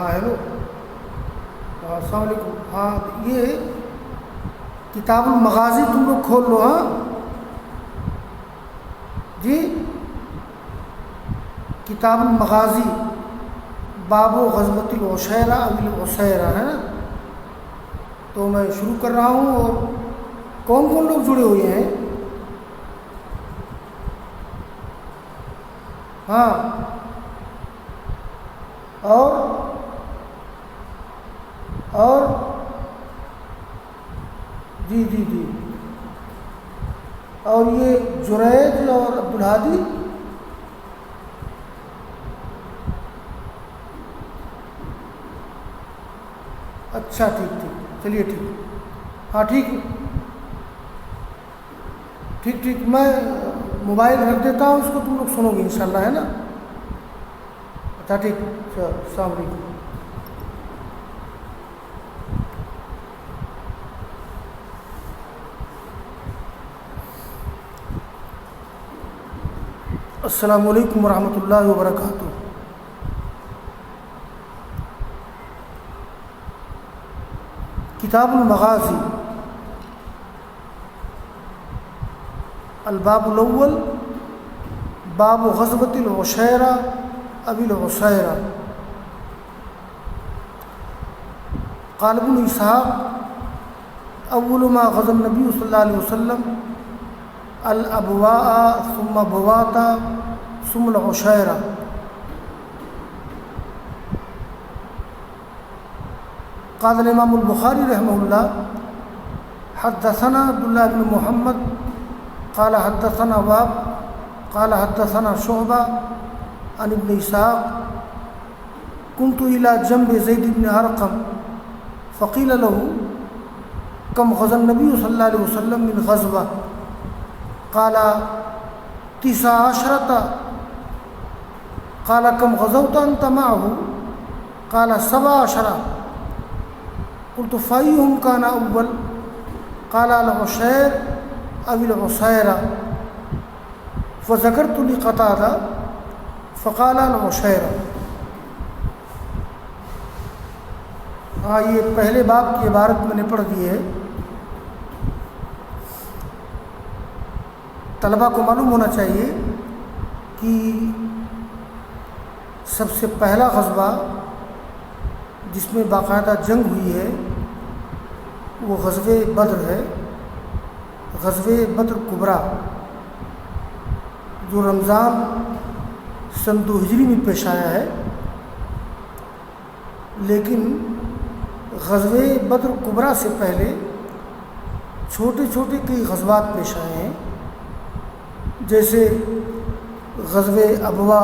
ہاں ہیلو، السلام علیکم. ہاں یہ کتاب المغازی تم لوگ کھول لو. ہاں جی، کتاب المغازی باب و غزوۃ العشیرہ ابی العشیرہ ہے نا. تو میں شروع کر رہا ہوں. اور کون کون لوگ جڑے ہوئے ہیں؟ ہاں اور جی جی جی. اور یہ جریج اور عبدالہادی. اچھا ٹھیک ٹھیک، چلیے ٹھیک. ہاں ٹھیک ٹھیک ٹھیک، میں موبائل رکھ دیتا ہوں، اس کو تم لوگ سنو گے انشاءاللہ، ہے نا. اچھا ٹھیک، چلو السلام علیکم. السلام علیکم ورحمۃ اللہ وبرکاتہ. کتاب المغازی الباب الاول باب غزوۃ العشیرہ ابی العشیرہ. قال ابن اسحاق اول ما غزا النبی صلی اللہ علیہ وسلم الابواء ثم بواتا ثم العشیرہ. قال الامام البخاری رحمہ اللہ حدثنا عبداللہ بن محمد قال حدثنا وهب قال حدثنا شعبہ عن ابن اسحاق كنت الى جنب زید بن ارقم فقیل له كم غزا النبی صلی اللہ علیہ وسلم من غزوہ قال 19 قال كم غزوت انت معه قال 17 قلت فأيهم كان أول قال العشير أو العشيرة فذكرت لقتادة فقال العشيرة. ہاں یہ پہلے باب کی عبارت میں نے پڑھ دی ہے. طلبہ کو معلوم ہونا چاہیے کہ سب سے پہلا غزوہ جس میں باقاعدہ جنگ ہوئی ہے وہ غزوہ بدر ہے. غزوہ بدر کبریٰ جو رمضان سن 2 ہجری میں پیش آیا ہے. لیکن غزوہ بدر کبریٰ سے پہلے چھوٹے چھوٹے کئی غزوات پیش آئے ہیں، جیسے غزوہ ابوا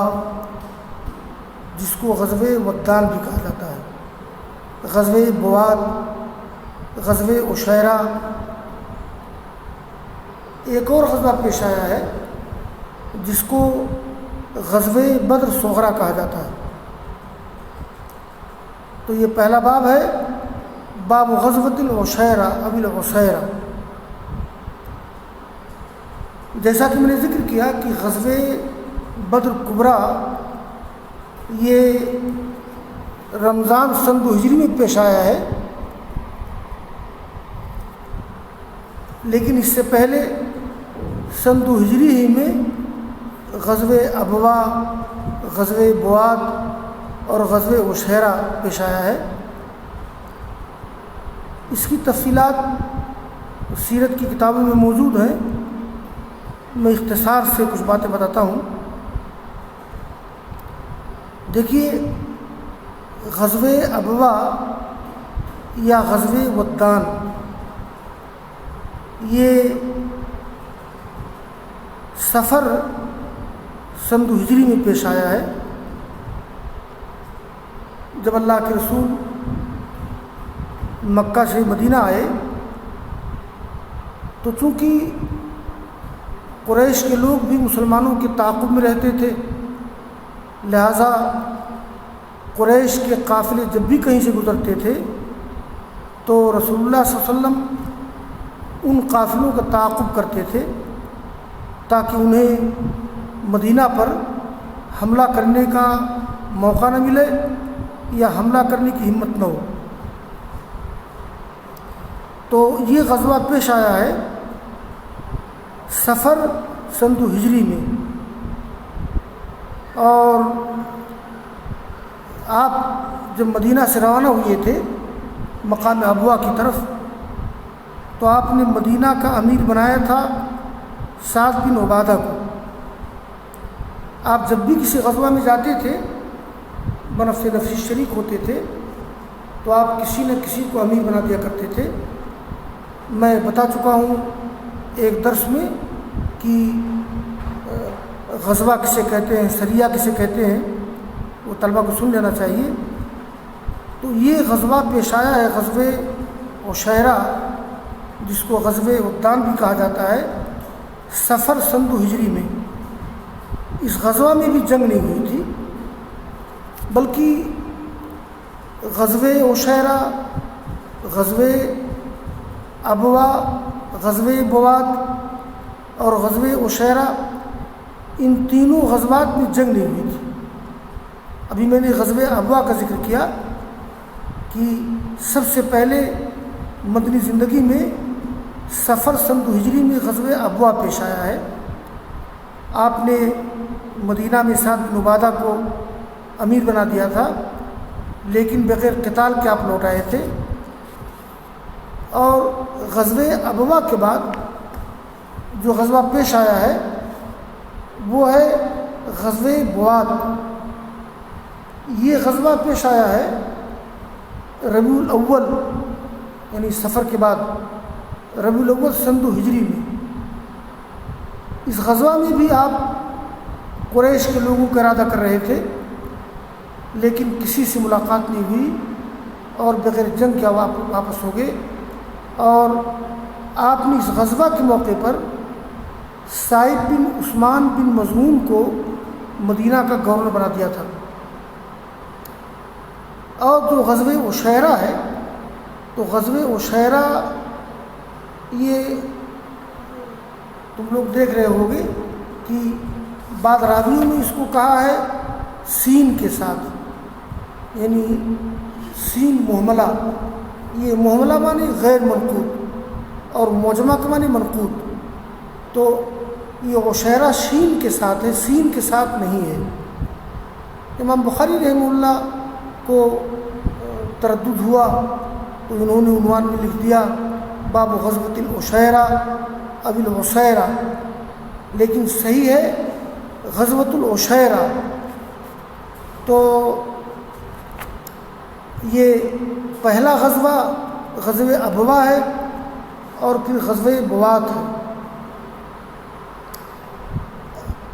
جس کو غزوہ ودان بھی کہا جاتا ہے، غزوہ بواد، غزوہ عشیرہ. ایک اور غزوہ پیش آیا ہے جس کو غزوہ بدر صغریٰ کہا جاتا ہے. تو یہ پہلا باب ہے، باب غزوۃ العشیرہ ابی العشیرہ. جیسا کہ میں نے ذکر کیا کہ غزوہ بدر کبریٰ یہ رمضان سن 2 ہجری میں پیش آیا ہے، لیکن اس سے پہلے سن 2 ہجری ہی میں غزوہ ابوا، غزوہ بواد اور غزوہ عشیرہ پیش آیا ہے. اس کی تفصیلات سیرت کی کتابوں میں موجود ہیں. میں اختصار سے کچھ باتیں بتاتا ہوں. دیکھیے، غزوہ ابوا یا غزوہ ودان یہ سفر سن 2 ہجری میں پیش آیا ہے. جب اللہ کے رسول مکہ سے مدینہ آئے تو چونکہ قریش کے لوگ بھی مسلمانوں کے تعاقب میں رہتے تھے، لہٰذا قریش کے قافلے جب بھی کہیں سے گزرتے تھے تو رسول اللہ صلی اللہ علیہ وسلم ان قافلوں کا تعاقب کرتے تھے تاکہ انہیں مدینہ پر حملہ کرنے کا موقع نہ ملے یا حملہ کرنے کی ہمت نہ ہو۔ تو یہ غزوہ پیش آیا ہے صفر سن 2 ہجری میں، اور آپ جب مدینہ سے روانہ ہوئے تھے مقام ابوا کی طرف، تو آپ نے مدینہ کا امیر بنایا تھا سعد بن عبادہ کو۔ آپ جب بھی کسی غزوہ میں جاتے تھے، بنفس نفسی شریک ہوتے تھے، تو آپ کسی نہ کسی کو امیر بنا دیا کرتے تھے۔ میں بتا چکا ہوں ایک درس میں کہ غزوہ کسے کہتے ہیں، سریہ کسے کہتے ہیں، وہ طلبہ کو سن لینا چاہیے۔ تو یہ غزوہ پیش آیا ہے غزوہ عشیرہ، جس کو غزوہ عدان بھی کہا جاتا ہے، صفر سن 2 ہجری میں۔ اس غزوہ میں بھی جنگ نہیں ہوئی تھی، بلکہ غزوہ عشیرہ، غزوہ ابوا، غزوہ بواد اور غزوہ عشیرہ، ان تینوں غزوات میں جنگ نہیں ہوئی تھی۔ ابھی میں نے غزوہ ابوا کا ذکر کیا کہ سب سے پہلے مدنی زندگی میں صفر سن 2 ہجری میں غزوہ ابوا پیش آیا ہے۔ آپ نے مدینہ میں سعد بن عبادہ کو امیر بنا دیا تھا، لیکن بغیر قتال کے آپ لوٹ آئے تھے۔ اور غزوہ ابوا کے بعد جو غزوہ پیش آیا ہے وہ ہے غزوہ بواد۔ یہ غزوہ پیش آیا ہے ربیع الاول، یعنی سفر کے بعد ربیع الاول سن 2 ہجری میں۔ اس غزوہ میں بھی آپ قریش کے لوگوں کا ارادہ کر رہے تھے، لیکن کسی سے ملاقات نہیں ہوئی اور بغیر جنگ کے واپس ہو گئے۔ اور آپ نے اس غزوہ کے موقع پر سعید بن عثمان بن مظعون کو مدینہ کا گورنر بنا دیا تھا۔ اور جو غزوہ عشیرہ ہے، تو غزوہ عشیرہ یہ تم لوگ دیکھ رہے ہوگے کہ بعض راویوں نے اس کو کہا ہے سین کے ساتھ، یعنی سین محملہ۔ یہ محملہ معنی غیر منقوط اور معجمہ کا معنی منقوط، تو یہ عشیرہ شین کے ساتھ ہے، سین کے ساتھ نہیں ہے۔ امام بخاری رحمہ اللہ کو تردد ہوا تو انہوں نے عنوان میں لکھ دیا باب غزوۃ العشیرہ اب العشیرہ، لیکن صحیح ہے غزوۃ العشیرہ۔ تو یہ پہلا غزوہ غزوہ ابوا ہے اور پھر غزوہ بواد ہے،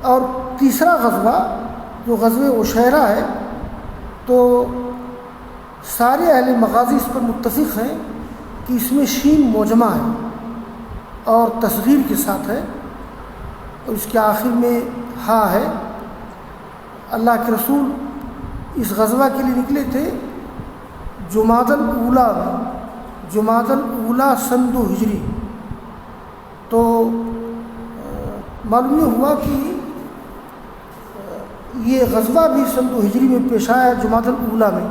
اور تیسرا غزوہ جو غزوہ عشیرہ ہے، تو سارے اہل مغازی اس پر متفق ہیں کہ اس میں شین معجمہ ہے اور تصغیر کے ساتھ ہے، اور اس کے آخر میں ہا ہے۔ اللہ کے رسول اس غزوہ کے لیے نکلے تھے جمادی الاولیٰ میں، جمادی الاولیٰ سن 2 ہجری۔ تو معلوم یہ ہوا کہ یہ غزوہ بھی سن 2 ہجری میں پیش آیا جمادی الاولیٰ میں۔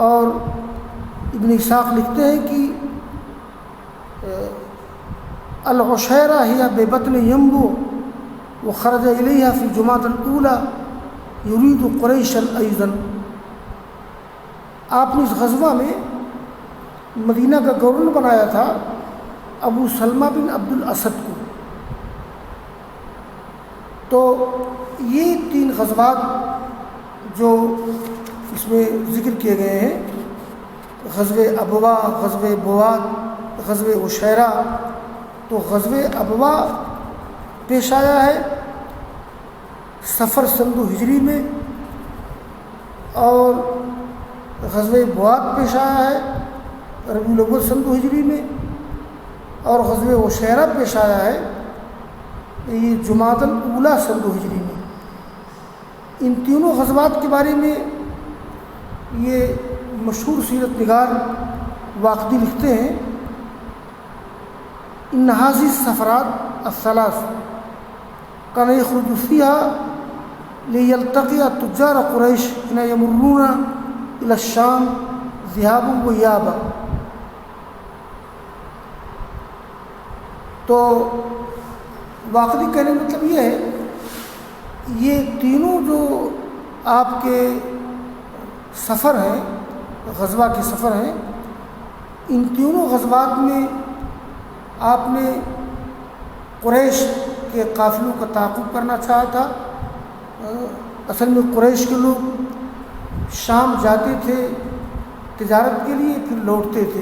اور ابن اسحاق لکھتے ہیں کہ العشیرہ ہی ببطن ینبو وخرج الیہا فی جمادی الاولیٰ یرید قریشا ایضا۔ آپ نے اس غزوہ میں مدینہ کا گورنر بنایا تھا ابو سلمہ بن عبد الاسد کو۔ تو یہ 3 غزوات جو اس میں ذکر کیے گئے ہیں، غزوہ ابوا، غزوہ بواد، غزوہ عشیرہ، تو غزوہ ابوا پیش آیا ہے صفر سن 2 ہجری میں، اور غزوہ بواد پیش آیا ہے ربیع الاول سن 2 ہجری میں، اور غزوہ عشیرہ پیش آیا ہے یہ جمادی الاولیٰ سن 2 ہجری میں۔ ان تینوں غزوات کے بارے میں یہ مشہور سیرت نگار واقدی لکھتے ہیں ان هذه السفرات الثلاث كان يخرج فيها ليلتقي تجار قريش حين يمرون إلى الشام ذهاب وإيابة۔ تو واقعی کہنے کا مطلب یہ ہے، یہ تینوں جو آپ کے سفر ہیں، غزوہ کے سفر ہیں، ان تینوں غزوات میں آپ نے قریش کے قافلوں کا تعاقب کرنا چاہا تھا۔ اصل میں قریش کے لوگ شام جاتے تھے تجارت کے لیے، پھر لوٹتے تھے،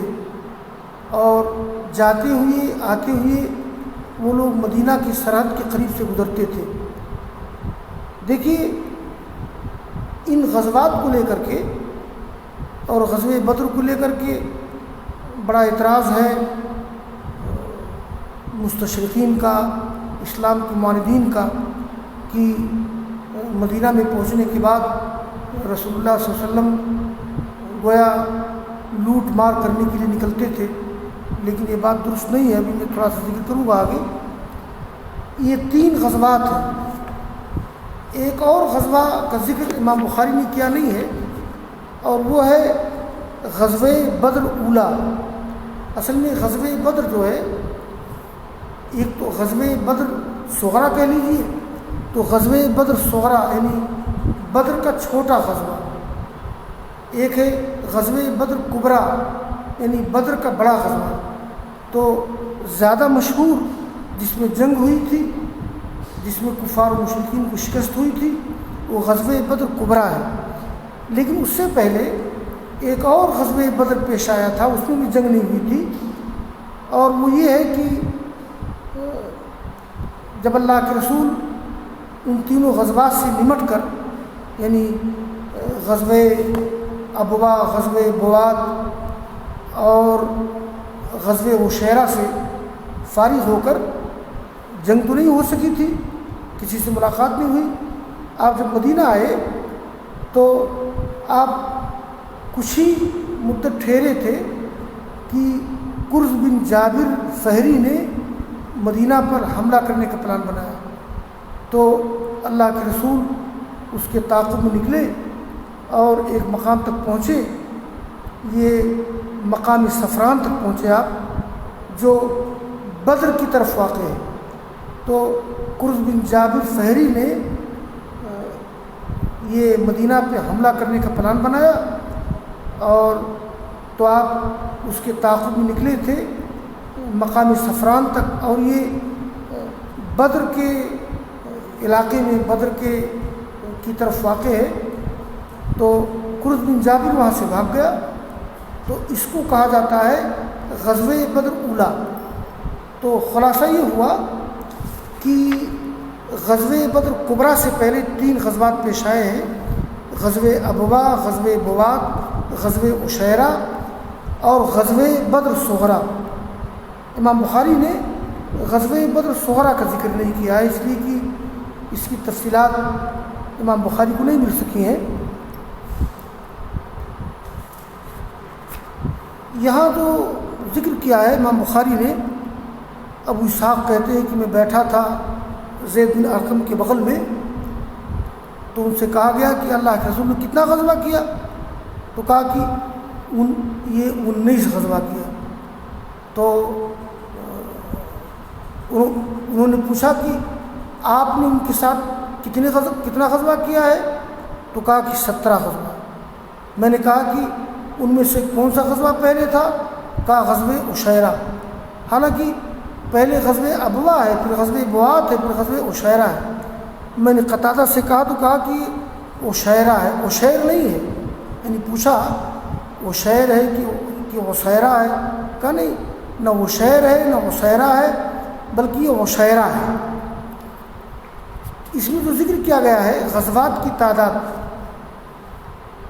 اور جاتے ہوئے آتے ہوئے وہ لوگ مدینہ کی سرحد کے قریب سے گزرتے تھے۔ دیکھیے ان غزوات کو لے کر کے اور غزوہ بدر کو لے کر کے بڑا اعتراض ہے مستشرقین کا، اسلام کے معاندین کا، کہ مدینہ میں پہنچنے کے بعد رسول اللہ صلی اللہ علیہ وسلم گویا لوٹ مار کرنے کے لیے نکلتے تھے، لیکن یہ بات درست نہیں ہے۔ ابھی میں تھوڑا سا ذکر کروں گا آگے۔ یہ 3 غزوات ہیں۔ ایک اور غزوہ کا ذکر امام بخاری نے کیا نہیں ہے، اور وہ ہے غزوہ بدر اولا۔ اصل میں غزوہ بدر جو ہے، ایک تو غزوہ بدر صغرا کہہ لیجیے، تو غزوہ بدر صغرا یعنی بدر کا چھوٹا غزوہ، ایک ہے غزوہ بدر کبرا یعنی بدر کا بڑا غزوہ۔ تو زیادہ مشہور جس میں جنگ ہوئی تھی، جس میں کفار و مشرکین کو شکست ہوئی تھی، وہ غزوہ بدر کبرا ہے۔ لیکن اس سے پہلے ایک اور غزوہ بدر پیش آیا تھا، اس میں بھی جنگ نہیں ہوئی تھی، اور وہ یہ ہے کہ جب اللہ کے رسول ان تینوں غزوات سے نمٹ کر، یعنی غزوہ ابوا، غزوہ بواد اور غزوہ عشیرہ سے فارغ ہو کر، جنگ تو نہیں ہو سکی تھی، کسی سے ملاقات نہیں ہوئی، آپ جب مدینہ آئے تو آپ کچھ ہی مدت ٹھہرے تھے کہ کرز بن جابر فہری نے مدینہ پر حملہ کرنے کا پلان بنایا۔ تو اللہ کے رسول اس کے تعاقب میں نکلے اور ایک مقام تک پہنچے، یہ مقام صفران تک پہنچے آپ، جو بدر کی طرف واقع ہے۔ تو کرز بن جابر فہری نے یہ مدینہ پہ حملہ کرنے کا پلان بنایا، اور تو آپ اس کے تعاقب میں نکلے تھے مقام صفران تک، اور یہ بدر کے علاقے میں، بدر کی طرف واقع ہے۔ تو کرز بن جابر وہاں سے بھاگ گیا، تو اس کو کہا جاتا ہے غزوہ بدر اولا۔ تو خلاصہ یہ ہوا کہ غزوہ بدر کبرا سے پہلے 3 غزوات پیش آئے ہیں، غزوہ ابوا، غزوہ بواد، غزوہ عشیرہ اور غزوہ بدر صغرا۔ امام بخاری نے غزوہ بدر صغرا کا ذکر نہیں کیا ہے، اس لیے کہ اس کی تفصیلات امام بخاری کو نہیں مل سکی ہیں۔ یہاں جو ذکر کیا ہے امام بخاری نے، ابو اسحاق کہتے ہیں کہ میں بیٹھا تھا زید بن ارقم کے بغل میں، تو ان سے کہا گیا کہ اللہ کے رسول نے کتنا غزوہ کیا؟ تو کہا کہ یہ 19 غزوہ کیا۔ تو انہوں نے پوچھا کہ آپ نے ان کے ساتھ کتنا غزوہ کیا ہے؟ تو کہا کہ 17 غزوہ۔ میں نے کہا کہ ان میں سے کون سا غزوہ پہلے تھا؟ کہا غزوہ عشیرہ، حالانکہ پہلے غزوہ ابوا ہے، پھر غزوہ بواد ہے، پھر غزوہ عشیرہ ہے۔ میں نے قتادہ سے کہا تو کہا کہ عشیرہ ہے، عشیر نہیں ہے، یعنی پوچھا عشیر ہے کہ عشیرہ ہے؟ کہا نہیں، نہ عشیر ہے نہ عشیرہ ہے، بلکہ یہ عشیرہ ہے۔ اس میں جو ذکر کیا گیا ہے غزوات کی تعداد،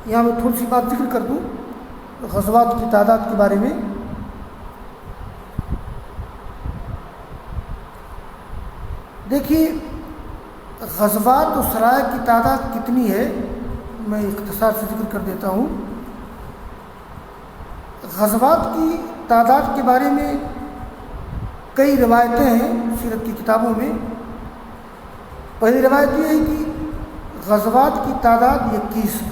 یہاں میں تھوڑی سی بات ذکر کر دوں غزوات کی تعداد کے بارے میں۔ دیکھیے غزوات و سرائے کی تعداد کتنی ہے، میں اختصار سے ذکر کر دیتا ہوں۔ غزوات کی تعداد کے بارے میں کئی روایتیں ہیں سیرت کی کتابوں میں۔ پہلی روایت یہ ہے کہ غزوات کی تعداد 21 ہے،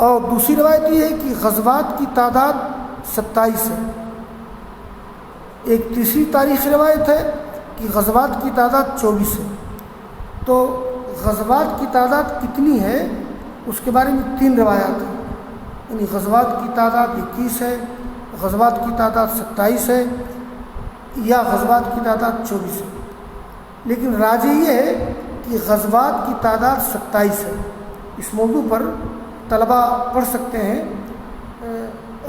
اور دوسری روایت یہ ہے کہ غزوات کی تعداد 27 ہے۔ ایک تیسری تاریخی روایت ہے کہ غزوات کی تعداد 24 ہے۔ تو غزوات کی تعداد کتنی ہے اس کے بارے میں 3 روایات ہیں، یعنی غزوات کی تعداد 21 ہے، غزوات کی تعداد 27 ہے، یا غزوات کی تعداد 24 ہے۔ لیکن راجح یہ ہے کہ غزوات کی تعداد 27 ہے۔ اس موضوع پر طلباء پڑھ سکتے ہیں،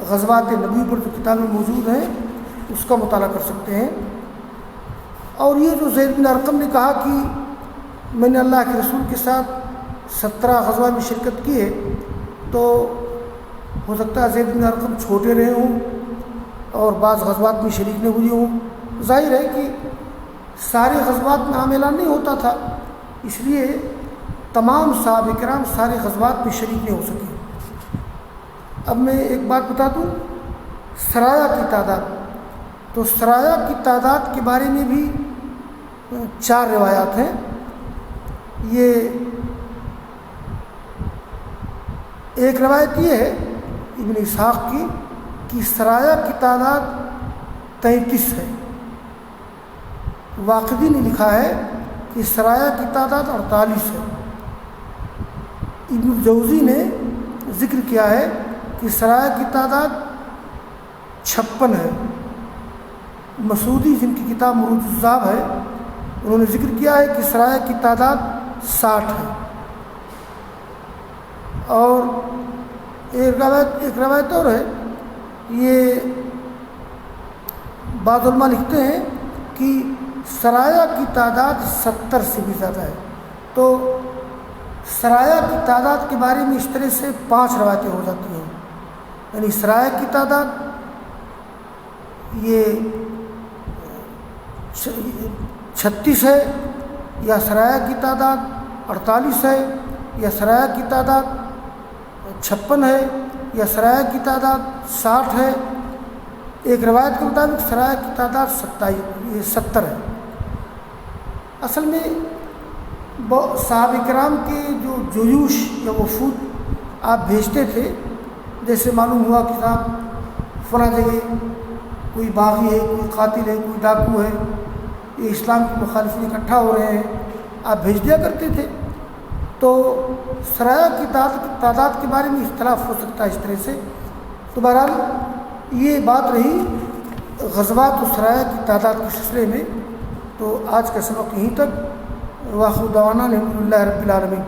غزوات نبی پر جو کتابیں موجود ہیں اس کا مطالعہ کر سکتے ہیں۔ اور یہ جو زید بن ارقم نے کہا کہ میں نے اللہ کے رسول کے ساتھ 17 غزوہ میں شرکت کی ہے، تو ہو سکتا ہے زید بن ارقم چھوٹے رہے ہوں اور بعض غزوات میں شریک نہ ہوئے ہوں۔ ظاہر ہے کہ سارے غزوات میں عام اعلان نہیں ہوتا تھا، اس لیے تمام صحابہ کرام سارے غزوات میں شریک نہیں ہو سکے۔ اب میں ایک بات بتا دوں، سرایہ کی تعداد، تو سرایہ کی تعداد کے بارے میں بھی 4 روایات ہیں۔ یہ ایک روایت یہ ہے ابن اسحاق کی کہ سرایہ کی تعداد 33 ہے۔ واقدی نے لکھا ہے کہ سرایہ کی تعداد 48 ہے۔ ابن جوزی نے ذکر کیا ہے کہ سرایہ کی تعداد 56 ہے۔ مسعودی جن کی کتاب مروج الذهب ہے انہوں نے ذکر کیا ہے کہ سرایہ کی تعداد 60 ہے۔ اور ایک روایت اور ہے، یہ بعض علماء لکھتے ہیں کہ سرایہ کی تعداد 70 سے بھی زیادہ ہے۔ تو سرایہ کی تعداد کے بارے میں اس طرح سے 5 روایتیں ہو جاتی ہیں، یعنی سرایہ کی تعداد یہ 36 ہے، یا سرایہ کی تعداد 48 ہے، یا سرایہ کی تعداد 56 ہے، یا سرایہ کی تعداد 60 ہے۔ ایک روایت کے مطابق سرایہ کی تعداد 70 ہے۔ اصل میں صحابہ کرام کے جو جیوش یا وفود آپ بھیجتے تھے، جیسے معلوم ہوا کہ صاحب فلاں جگہ کوئی باغی ہے، کوئی قاتل ہے، کوئی ڈاکو ہے، یہ اسلام کے مخالفین اکٹھا ہو رہے ہیں، آپ بھیج دیا کرتے تھے۔ تو سرایہ کی تعداد کے بارے میں اختلاف ہو سکتا ہے اس طرح سے۔ تو بہرحال یہ بات رہی غزوات و سرایہ کی تعداد کے سلسلے میں۔ تو آج کا سبق یہیں تک، واخر دعوانا الحمد للہ رب العالمین۔